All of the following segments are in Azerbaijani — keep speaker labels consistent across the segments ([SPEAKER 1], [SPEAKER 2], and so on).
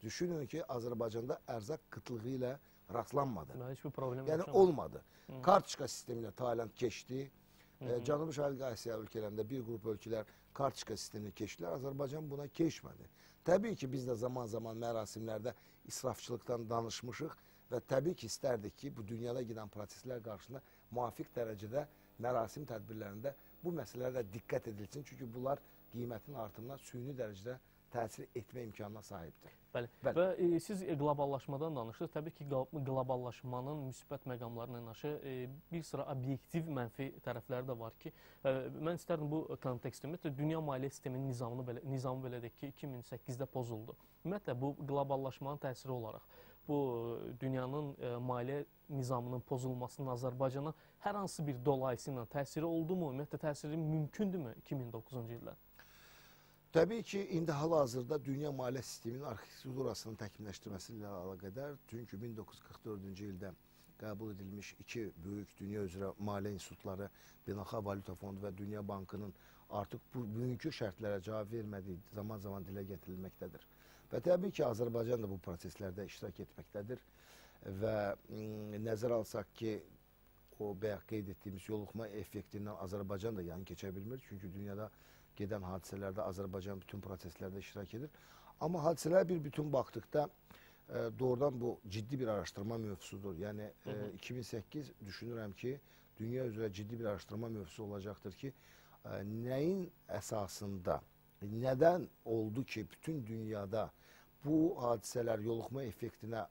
[SPEAKER 1] düşünün ki Azərbaycanda ərzaq qıtlığı ilə rastlanmadı.
[SPEAKER 2] Heç bir problem
[SPEAKER 1] Yəni
[SPEAKER 2] yaşamadı.
[SPEAKER 1] olmadı. Kartişka sisteminə Tayland keçdi. Cənubi Şərqi Asiya ölkələrində bir qrup ölkələr kartişka sisteminə keçdilər. Azərbaycan buna keçmədi. Təbii ki, biz də zaman-zaman mərasimlərdə israfçılıqdan danışmışıq və təbii ki, istərdik ki, bu dünyada gedən proseslər qarşısında müvafiq dərəcədə mərasim tədbirlərində bu məsələlərə diqqət edilsin. Çünki bunlar qiymətin artımına süni dərəcədə təsir etmə imkanına sahibdir.
[SPEAKER 2] Bəli. Və siz qloballaşmadan danışdınız. Təbii ki, qloballaşmanın müsbət məqamlarına yanaşı bir sıra obyektiv mənfi tərəfləri də var ki, mən istərdim bu kontekstdə, ümumiyyətlə, dünya maliyyə sisteminin nizamı belə deyək ki, 2008-də pozuldu. Ümumiyyətlə, bu qloballaşmanın təsiri olaraq bu dünyanın maliyyə nizamının pozulmasının Azərbaycana hər hansı bir dolayısı ilə təsiri oldu mu? Ümumiyyətlə, təsiri mümkündürmü 2009-cu ildə?
[SPEAKER 1] Təbii ki, indi hal-hazırda dünya maliyyə sisteminin arxitekturasının təkmilləşdirməsi ilə əlaqədar, çünki 1944-cü ildə qəbul edilmiş iki böyük dünya üzrə maliyyə institutları, Beynəlxalq Valyuta Fondu və Dünya Bankının artıq bugünkü şərtlərə cavab vermədiyi zaman-zaman dilə gətirilməkdədir. Və təbii ki, Azərbaycan da bu proseslərdə iştirak etməkdədir və nəzər alsaq ki, o bayaq qeyd etdiyimiz yoluxma effektindən Azərbaycan da yan keçə bilmir, çünki dünyada gedən hadisələrdə Azərbaycan bütün proseslərdə iştirak edir. Amma hadisələr bir bütün baxdıqda doğrudan bu ciddi bir araşdırma mövzusudur. Yəni 2008 düşünürəm ki, dünya üzrə ciddi bir araşdırma mövzusu olacaqdır ki, nəyin əsasında, nədən oldu ki, bütün dünyada bu hadisələr yoluxma effektinə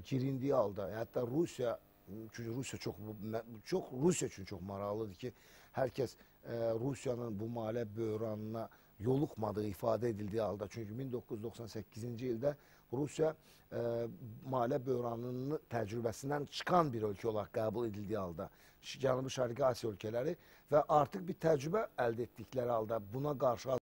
[SPEAKER 1] girindiyi halda, hətta Rusiya, çünki Rusiya üçün çox maraqlıdır ki, hər kəs Rusiyanın bu maliyyə böhranına yoluxmadığı ifadə edildiyi halda, çünki 1998-ci ildə Rusiya maliyyə böhranının təcrübəsindən çıxan bir ölkə olaraq qəbul edildiyi halda, Cənubi Şərqi Asiya ölkələri və artıq bir təcrübə əldə etdikləri halda buna qarşı